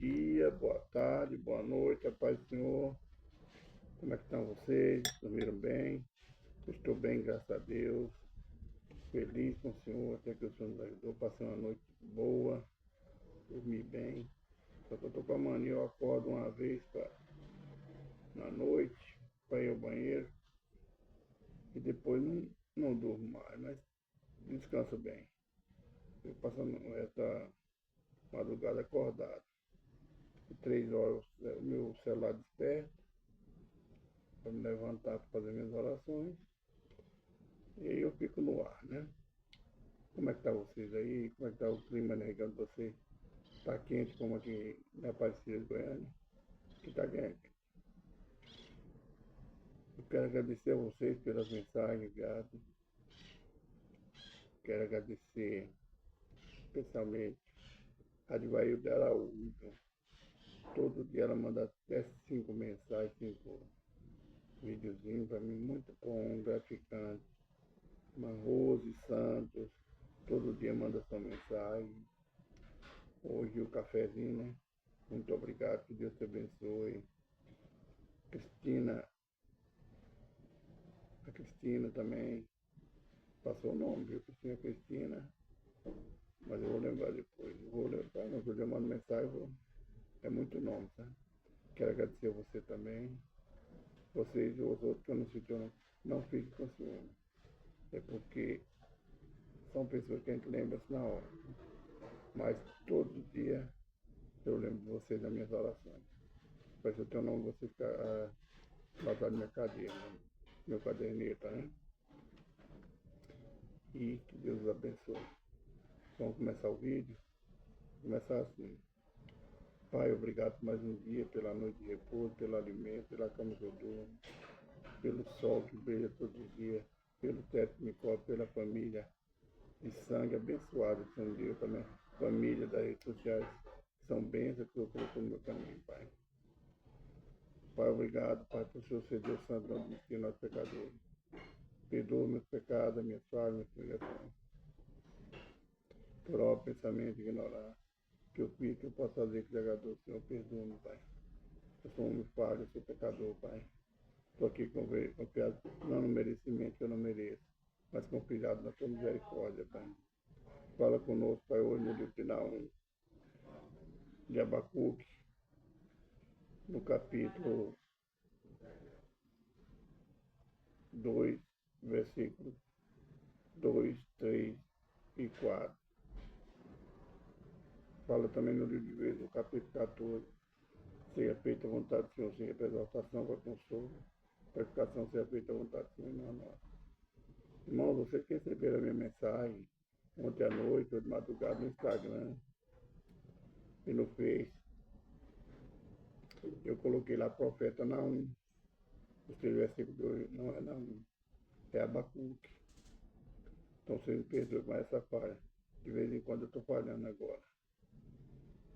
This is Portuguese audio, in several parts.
dia, boa tarde, boa noite, a paz do Senhor. Como é que estão vocês? Dormiram bem? Eu estou bem, graças a Deus. Feliz com o Senhor, até que o Senhor nos ajudou. Passei uma noite boa, dormi bem. Só que eu estou com a mania, eu acordo uma vez na noite para ir ao banheiro e depois não durmo mais, mas descanso bem. Eu passo essa madrugada acordado. 3 horas o meu celular desperta para me levantar para fazer minhas orações. E aí eu fico no ar, né? Como é que tá vocês aí? Como é que tá o clima na região de vocês? Tá quente como aqui na Aparecida de Goiânia? Que tá quente. Eu quero agradecer a vocês pelas mensagens enviadas. Quero agradecer especialmente a Divailda Araújo. Todo dia ela manda até 5 mensagens, 5 videozinhos para mim, muito bom, gratificante. Uma Rose Santos, todo dia manda sua mensagem. Hoje o cafezinho, né? Muito obrigado, que Deus te abençoe. Cristina, a Cristina também, passou o nome, viu? Cristina, mas eu vou lembrar depois. Eu vou lembrar, não, eu mando mensagem, é muito nome, tá? Quero agradecer a você também. Vocês e os outros que eu não citei, não fiquem com ciúme. É porque são pessoas que a gente lembra assim na hora. Mas todo dia eu lembro de vocês nas minhas orações. Mas eu tenho o nome de você ficar lá na minha cadeira, meu caderneta, né? E que Deus os abençoe. Vamos começar o vídeo? Começar assim. Pai, obrigado por mais um dia, pela noite de repouso, pelo alimento, pela cama que eu durmo, pelo sol que brilha todos os dias, pelo teto que me cobre, pela família de sangue abençoada que Senhor deu, também família das redes sociais, que são bênçãos que eu colocou no meu caminho, Pai. Pai, obrigado, Pai, por Senhor ser Deus Santo, não desistir nós pecadores. Perdoa meus pecados, minhas falhas, minhas obrigações. Por obra, pensamento, ignorar. Que eu fiz, que eu posso fazer que agradou o Senhor, perdoa-me, Pai. Eu sou um homem falho, eu sou pecador, Pai. Estou aqui confiado, não no merecimento que eu não mereço, mas confiado na tua misericórdia, Pai. Fala conosco, Pai, hoje no livro final 1 de Abacuque, no capítulo 2, versículos 2, 3 e 4. Fala também no livro de Êxodo, no capítulo 14. Seja feita a vontade do Senhor, seja para exaltação, para consolo, purificação, seja feita a vontade do Senhor, não nós. Irmão, você que recebeu a minha mensagem ontem à noite, ou de madrugada, no Instagram e no Face, eu coloquei lá profeta Naum. O versículo 2 não é Naum, é Abacuque. Então você me perdoe com essa falha. De vez em quando eu estou falhando agora.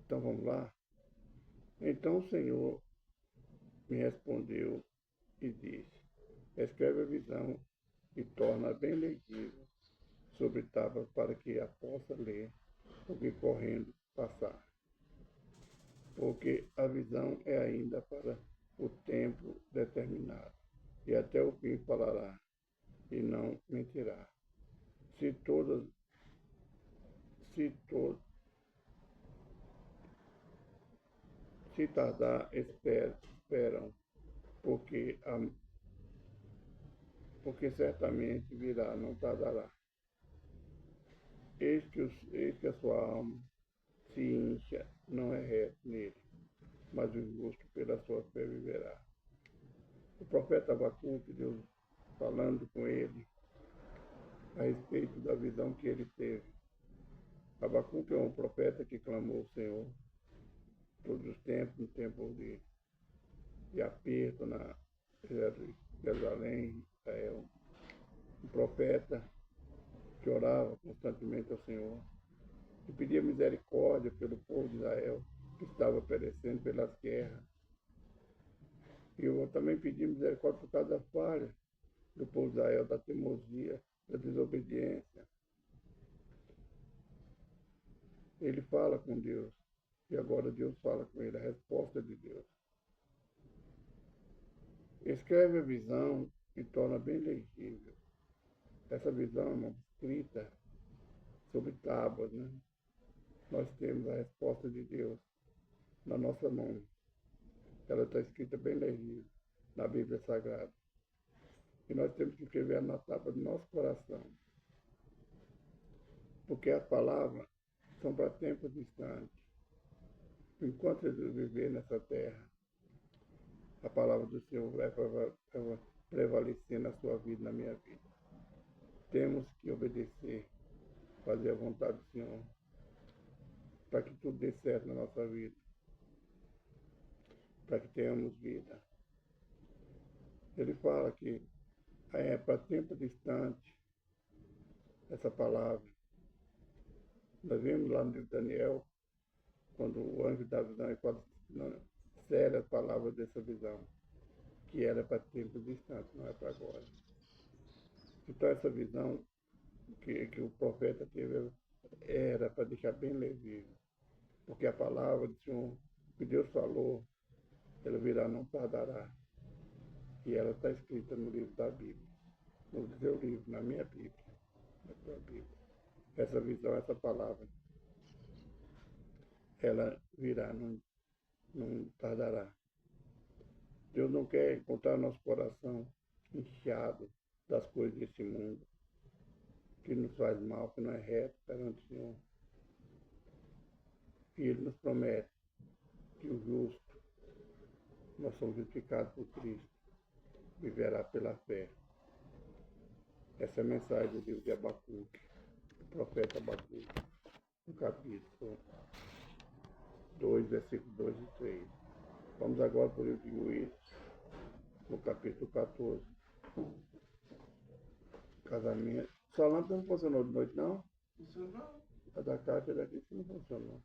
Então vamos lá? Então o Senhor me respondeu e disse: escreve a visão e torna bem legível sobre tábuas para que a possa ler o que correndo passar. Porque a visão é ainda para o tempo determinado, e até o fim falará, e não mentirá. Se todas, se to, se tardar, esperam, porque certamente virá, não tardará. Eis que a sua alma se incha, não é reto nele, mas o justo pela sua fé viverá. O profeta Abacuque, Deus falando com ele a respeito da visão que ele teve. Abacuque é um profeta que clamou ao Senhor todos os tempos, no tempo de aperto na Jerusalém, Israel. Um profeta que orava constantemente ao Senhor, que pedia misericórdia pelo povo de Israel, que estava perecendo pelas guerras. E eu também pedi misericórdia por causa da falha do povo de Israel, da teimosia, da desobediência. Ele fala com Deus, E agora Deus fala com ele, a resposta de Deus. Escreve a visão e torna bem legível. Essa visão, irmão, escrita sobre tábuas, né? Nós temos a resposta de Deus na nossa mão. Ela está escrita bem legível na Bíblia Sagrada. E nós temos que escrever na tábua do nosso coração. Porque as palavras são para tempos distantes. Enquanto Jesus viver nessa terra, a palavra do Senhor vai prevalecer na sua vida, na minha vida. Temos que obedecer, fazer a vontade do Senhor, para que tudo dê certo na nossa vida, para que tenhamos vida. Ele fala que é para tempo distante essa palavra. Nós vimos lá no livro de Daniel, quando o anjo da visão e quando séria as palavras dessa visão, que era para tempo distante, não é para agora. Então essa visão que o profeta teve era para deixar bem legível, porque a palavra do Senhor, que Deus falou, ela virá, não tardará. E ela está escrita no livro da Bíblia, no seu livro, na minha Bíblia, na sua Bíblia. Essa visão, essa palavra, ela virá, não tardará. Deus não quer encontrar nosso coração inchado das coisas desse mundo, que nos faz mal, que não é reto perante o Senhor. E Ele nos promete que o justo, nós somos justificados por Cristo, viverá pela fé. Essa é a mensagem do livro de Abacuque, do profeta Abacuque, no capítulo 2, versículos 2 e 3. Vamos agora para o livro de Juízes, no capítulo 14. Casamento. Sua lâmpada não funcionou de noite, não? Funcionou. A da Cátia daqui não funcionou.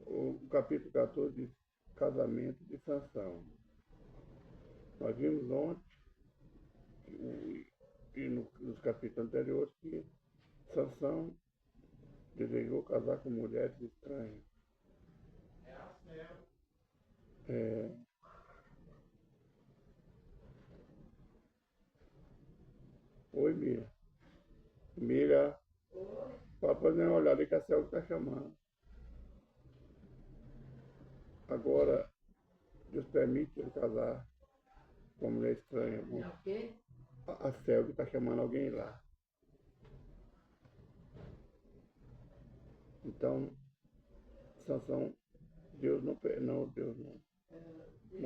O capítulo 14 diz casamento de Sansão. Nós vimos ontem, e nos capítulos anteriores, que Sansão desejou casar com mulheres estranhas. Oi, Mira. Mira, para poder olhar ali que a Céu está chamando. Agora, Deus permite ele casar com uma mulher estranha. É o quê? A Céu está chamando alguém lá. Então, Sansão, Deus não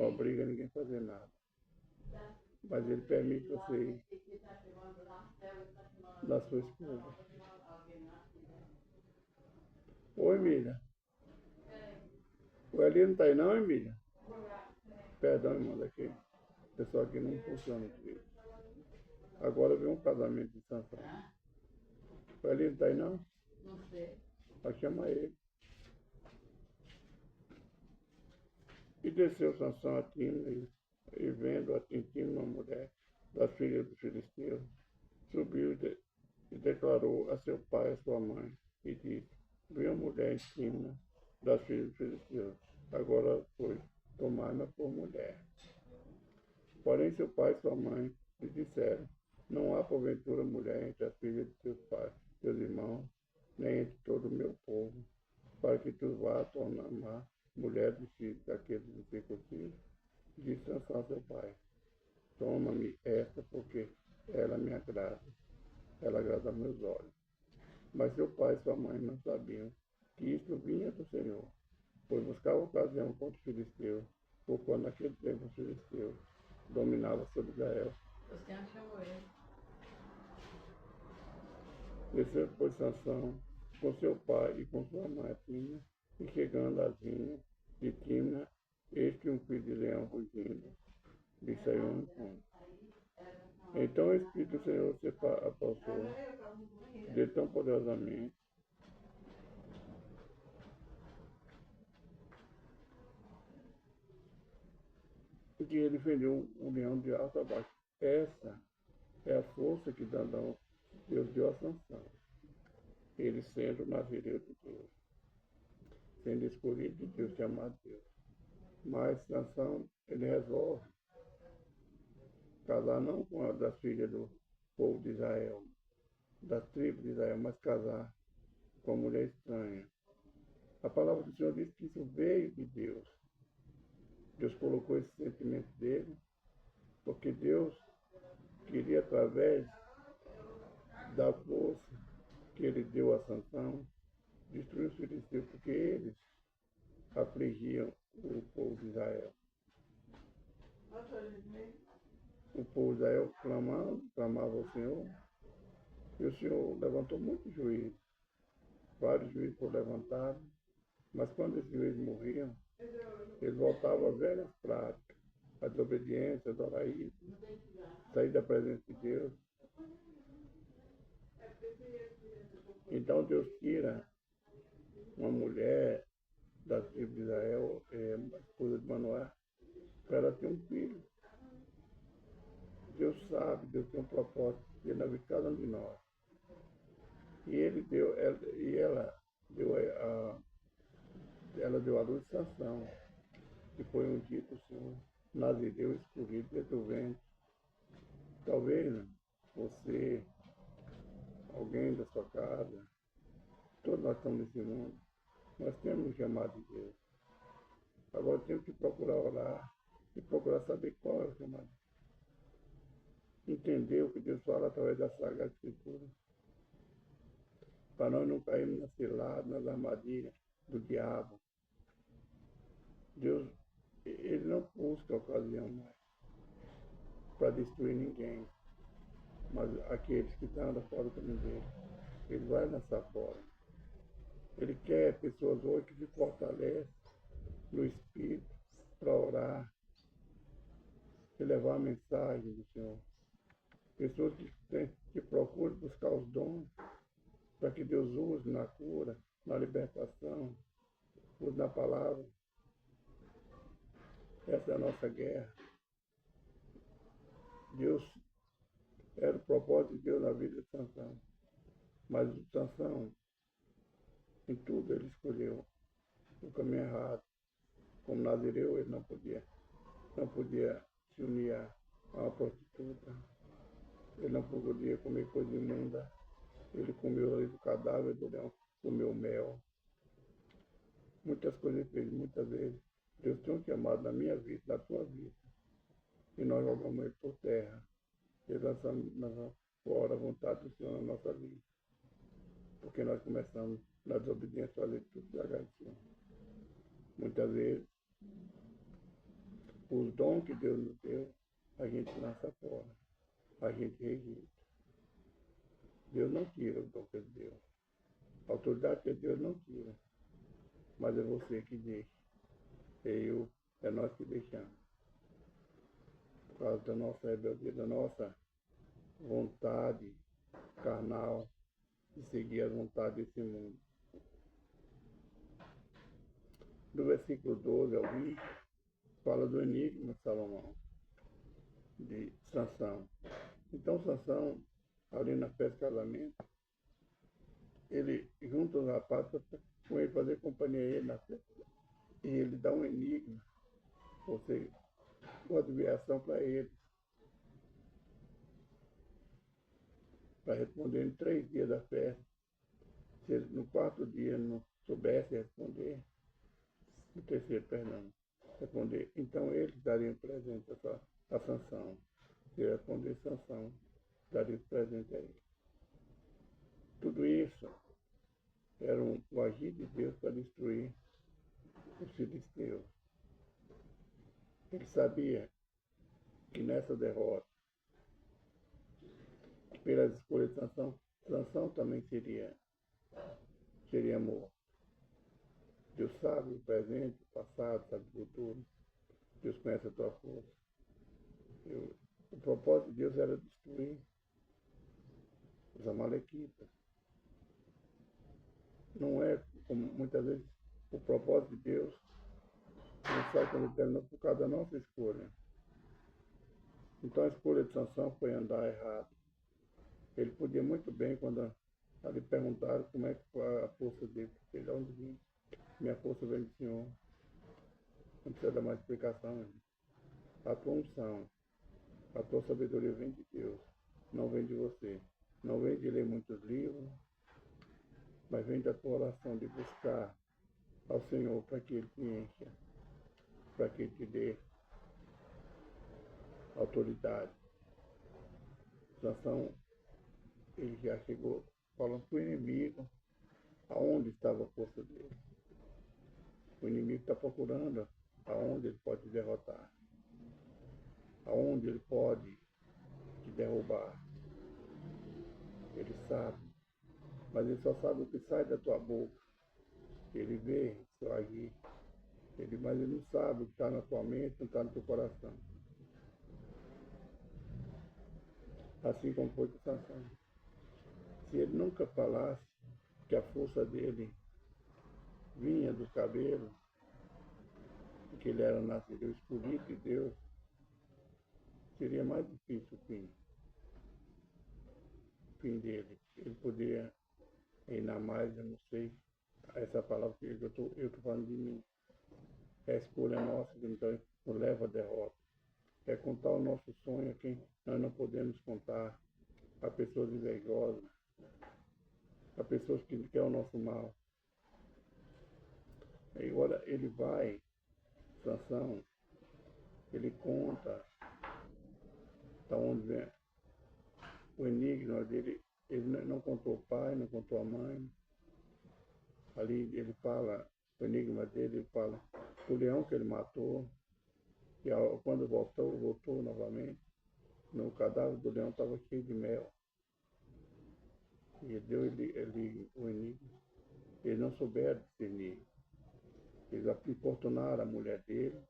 obriga ninguém a fazer nada. Mas ele permite você ir na sua esposa. Oi, Emília. O Eli não está aí não, Emília? Perdão, irmão, daqui. O pessoal aqui não funciona direito. Agora vem um casamento de Sansão. O Eli não está aí não? Não sei. Vai chamar ele. E desceu Sansão a Timna, e vendo a Timna, uma mulher das filhas dos filisteus, subiu e declarou a seu pai e a sua mãe, e disse: vi uma mulher em Timna das filhas dos filisteus, agora foi tomar-me por mulher. Porém seu pai e sua mãe lhe disseram: não há porventura mulher entre as filhas de teus pais, teus irmãos, nem entre todo o meu povo, para que tu vá tornar mulher dos filhos daqueles incircuncisos. Disse Sansão a seu pai: toma-me esta, porque ela me agrada, ela agrada aos meus olhos. Mas seu pai e sua mãe não sabiam que isto vinha do Senhor, pois buscava ocasião contra os filisteus, por quando naquele tempo os filisteus dominavam sobre Israel. Você chamou ele. Desceu, pois, Sansão com seu pai e com sua mãe Timna, e chegando às vinhas de Timna, eis que um filho de leão rugindo lhe saiu ao encontro. Então o Espírito do Senhor se apossou de tão poderosamente que ele feriu o leão de alto a baixo. Essa é a força que Deus deu a Sansão, ele sendo o nazireu de Deus. tendo escolhido de Deus, chamado Deus. Mas Sansão, ele resolve casar não com a das filhas do povo de Israel, das tribos de Israel, mas casar com uma mulher estranha. A palavra do Senhor diz que isso veio de Deus. Deus colocou esse sentimento dele, porque Deus queria, através da força que ele deu a Sansão, destruir os filisteus, porque eles afligiam o povo de Israel. O povo de Israel clamava ao Senhor, e o Senhor levantou muitos juízes. Vários juízes foram levantados, mas quando esses juízes morriam, eles voltavam às velhas práticas, a desobediência, a idolatria, sair da presença de Deus. Então Deus tira uma mulher da tribo de Israel, a esposa de Manoá, para ela ter um filho. Deus sabe, Deus tem um propósito na vida de cada um de nós. E ela deu a luz de Sansão, que foi um dito Senhor, nazireu escolhido desde o ventre. Talvez você, alguém da sua casa, todos nós estamos nesse mundo, nós temos um chamado de Deus. Agora temos que procurar orar e procurar saber qual é o chamado. Entender o que Deus fala através da Sagrada Escritura, para nós não cairmos nas ciladas, nas armadilhas do diabo. Deus, ele não busca ocasião mais para destruir ninguém, mas aqueles que andam fora do caminho dele, ele vai lançar fora. Ele quer pessoas hoje que se fortalecem no Espírito para orar e levar a mensagem do Senhor. Pessoas que procuram buscar os dons para que Deus use na cura, na libertação, use na palavra. Essa é a nossa guerra. Deus era o propósito de Deus na vida de Sansão. Mas o Sansão, em tudo, ele escolheu o caminho errado. Como nazireu, ele não podia se unir a uma prostituta. Ele não podia comer coisa imunda. Ele comeu ali do cadáver do leão, comeu mel. Muitas coisas ele fez, muitas vezes. Deus tem um chamado na minha vida, na tua vida. E nós jogamos ele por terra. E lançamos fora a vontade do Senhor na nossa vida. Porque nós começamos, na desobediência, a fazer tudo devagarzinho. Muitas vezes, os dons que Deus nos deu, a gente lança fora. A gente rejeita. Deus não tira o dom que Ele deu. A autoridade que Deus não tira. Mas é você que deixa. É nós que deixamos. Por causa da nossa rebeldia, da nossa vontade carnal de seguir a vontade desse mundo. Do versículo 12 ao 20, fala do enigma de Salomão, de Sansão. Então Sansão, ali na festa de casamento, ele junta os rapazes com ele fazer companhia a ele na festa. E ele dá um enigma, ou seja, uma adivinhação para ele, para responder em 3 dias da festa. Se ele no 4º dia não soubesse responder, no 3º, perdão, responder, então ele daria um presente a Sansão. Se ele responder Sansão, daria um presente a ele. Tudo isso era o agir de Deus para destruir os filisteus. Ele sabia que nessa derrota, pelas escolhas de Sansão também seria morto. Deus sabe o presente, o passado, sabe o futuro. Deus conhece a tua força. O propósito de Deus era destruir os amalequitas. Não é, como muitas vezes, o propósito de Deus não sai quando ele terminou por causa da nossa escolha. Então a escolha de Sansão foi andar errado. Ele podia muito bem, quando ali perguntaram como é que foi a força dele, porque ele onde vinha. Minha força vem do Senhor. Não precisa dar mais explicação, irmão. A tua unção, a tua sabedoria vem de Deus, não vem de você. Não vem de ler muitos livros, mas vem da tua oração de buscar ao Senhor para que Ele te encha, para que Ele te dê autoridade. Sansão, ele já chegou falando para o inimigo aonde estava a força dele. O inimigo está procurando aonde ele pode te derrotar, aonde ele pode te derrubar. Ele sabe, mas ele só sabe o que sai da tua boca. Ele vê seu agir, mas ele não sabe o que está na tua mente, não está no teu coração. Assim como foi com Sansão. Se ele nunca falasse que a força dele vinha do cabelo, que ele era nascido escolhido de Deus, seria mais difícil o fim dele. Ele poderia reinar mais, eu não sei. Essa palavra que eu estou falando de mim. É a escolha nossa que nos leva à derrota. É contar o nosso sonho a quem nós não podemos contar. A pessoas invejosas, a pessoas que querem o nosso mal. E agora ele vai, Sansão, ele conta da onde vem o enigma dele. Ele não contou o pai, não contou a mãe. Ali ele fala, o enigma dele, ele fala o leão que ele matou, e quando voltou novamente, no cadáver do leão estava cheio de mel. E deu ele o enigma. Eles não souberam discernir. Eles importunaram a mulher dele,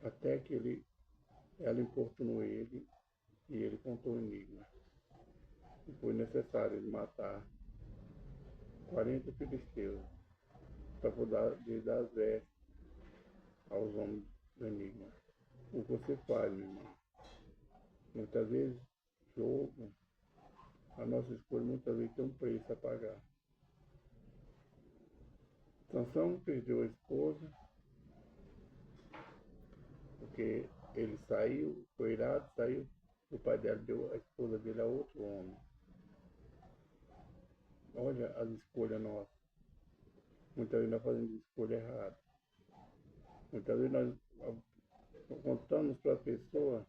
até que ela importunou ele, e ele contou o enigma. E foi necessário ele matar 40 filisteus para poder dar as vestes aos homens do enigma. O que você faz, meu irmão? Muitas vezes, jogo, a nossa escolha muitas vezes tem um preço a pagar. Sansão perdeu a esposa, porque ele saiu, foi irado, saiu, o pai dela deu a esposa dele a outro homem. Olha as escolhas nossas. Muitas vezes nós fazemos escolha errada. Muitas vezes nós contamos para a pessoa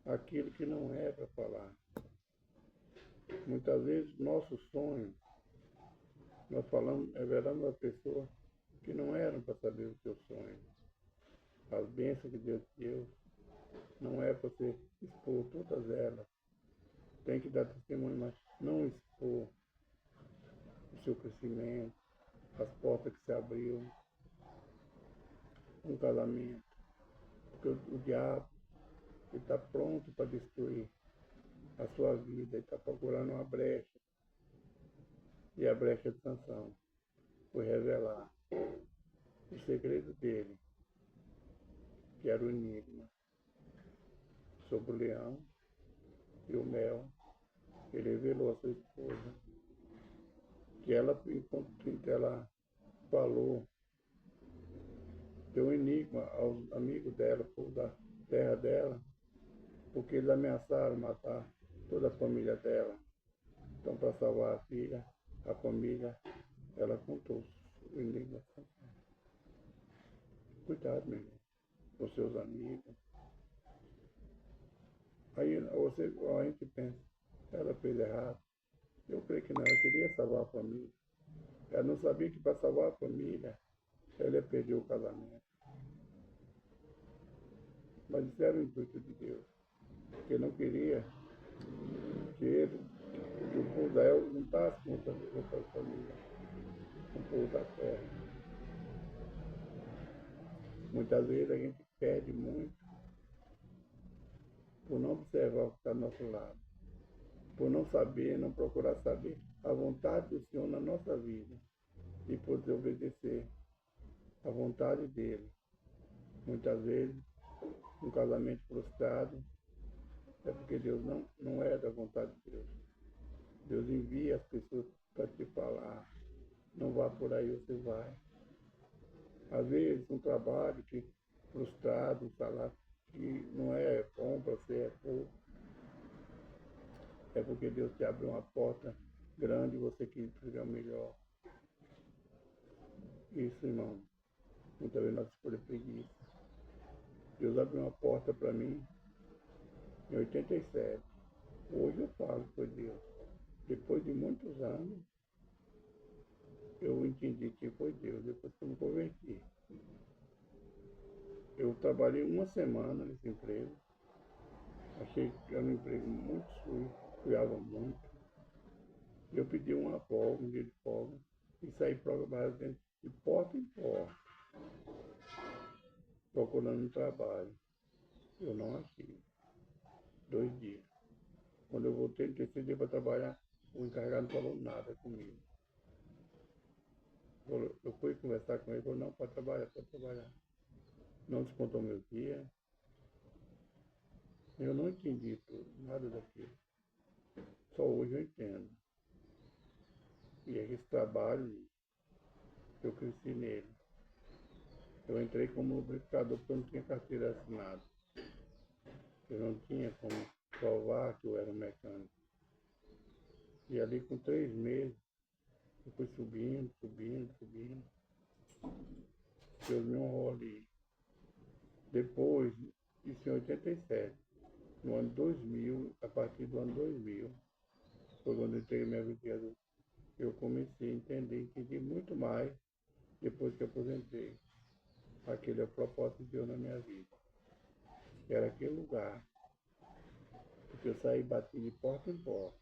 aquilo que não é para falar. Muitas vezes nosso sonho, nós falamos, revelamos a pessoa que não eram para saber o seu sonho. As bênçãos que Deus deu, não é para você expor todas elas. Tem que dar testemunho, mas não expor o seu crescimento, as portas que se abriu, um casamento. Porque o diabo está pronto para destruir a sua vida, ele está procurando uma brecha. E a brecha de Sansão foi revelar o segredo dele, que era o enigma, sobre o leão e o mel. Ele revelou a sua esposa, que ela, enquanto ela falou, deu um enigma aos amigos dela, povo da terra dela, porque eles ameaçaram matar toda a família dela. Então, para salvar a filha, a família, ela contou o enigma. Cuidado, meu irmão, com seus amigos. Aí a gente pensa, ela fez errado. Eu creio que não, ela queria salvar a família. Ela não sabia que para salvar a família, ela ia perder o casamento. Mas isso era o intuito de Deus. Porque não queria que o povo da El juntasse com outra família, com o povo da terra. Muitas vezes a gente perde muito por não observar o que está do nosso lado, por não saber, não procurar saber a vontade do Senhor na nossa vida e poder obedecer a vontade dele. Muitas vezes, um casamento frustrado é porque Deus não é da vontade de Deus. Deus envia as pessoas para te falar, não vá por aí, você vai. Às vezes, um trabalho que frustrado, um salário que não é bom para você, é pouco. É porque Deus te abriu uma porta grande e você quis entregar o melhor. Isso, irmão. Muitas vezes nós escolhemos preguiça. Deus abriu uma porta para mim em 87. Hoje eu falo que foi Deus. Depois de muitos anos, eu entendi que foi Deus, depois que eu me converti. Eu trabalhei uma semana nesse emprego. Achei que era um emprego muito sujo, cuidava muito. Eu pedi uma folga, um dia de folga, e saí trabalhando de porta em porta, procurando um trabalho. Eu não achei. 2 dias. Quando eu voltei no terceiro dia para trabalhar, o encarregado não falou nada comigo. Eu fui conversar com ele, ele falou, não, pode trabalhar, pode trabalhar. Não descontou meu dia. Eu não entendi tudo, nada daquilo. Só hoje eu entendo. E é esse trabalho, eu cresci nele. Eu entrei como lubrificador porque eu não tinha carteira assinada. Eu não tinha como provar que eu era mecânico. E ali com 3 meses, eu fui subindo. Deus me honrou ali. Depois, isso em 87, no ano 2000, a partir do ano 2000, foi quando eu entreguei minha vida adulta, eu comecei a entendi muito mais depois que eu aposentei. Aquele é o propósito de Deus na minha vida. Era aquele lugar, porque eu saí e bati de porta em porta,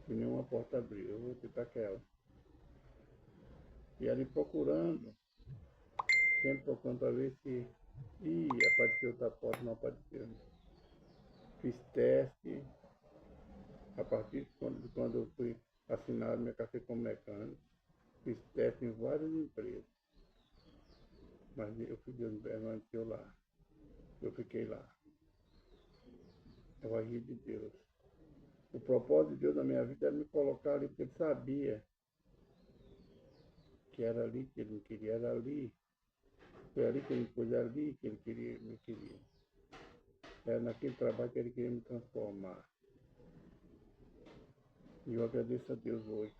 e nenhuma porta abriu. Eu voltei para aquela. E ali procurando, sempre procurando para ver se apareceu outra porta, não apareceu. Fiz teste, a partir de quando eu fui assinar minha carteira como mecânico, fiz teste em várias empresas. Mas eu fui permaneceu lá. Eu fiquei lá. É o agir de Deus. O propósito de Deus na minha vida era me colocar ali, porque ele sabia que era ali que ele me queria, era ali. Foi ali que ele me pôs, era ali que ele me queria. Era naquele trabalho que ele queria me transformar. E eu agradeço a Deus hoje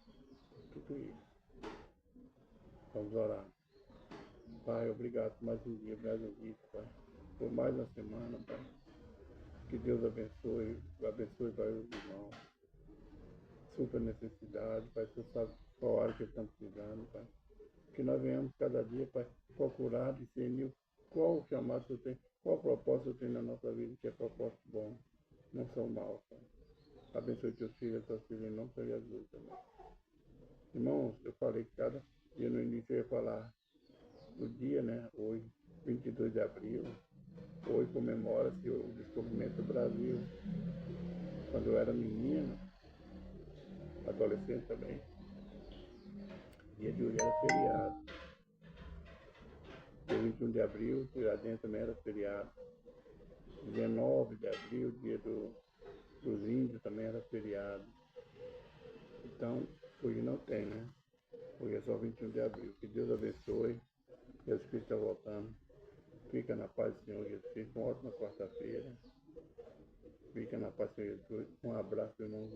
por tudo isso. Vamos orar. Pai, obrigado por mais um dia, mais um dia, Pai. Por mais uma semana, Pai. Que Deus abençoe Pai, os irmãos. Supra necessidade, Pai. Tu sabe qual hora que eles estão precisando, Pai. Que nós venhamos cada dia, Pai, procurar discernir qual o chamado que eu tenho, qual o propósito eu tenho na nossa vida, que é propósito bom, não são maus, Pai. Abençoe teus filhos e tuas filhas em nome de Jesus, também. Irmãos, eu falei que cada dia no início eu ia falar do dia, né? Hoje, 22 de abril, hoje comemora-se o descobrimento do Brasil. Quando eu era menino, adolescente também, dia de hoje era feriado. Dia 21 de abril, Tiradentes também era feriado. 19 de abril, dia dos índios, também era feriado. Então, hoje não tem, né? Hoje é só 21 de abril. Que Deus abençoe. Jesus Cristo está voltando. Fica na paz do Senhor Jesus Cristo. Uma ótima quarta-feira. Fica na paz do Senhor Jesus. Um abraço, irmãos.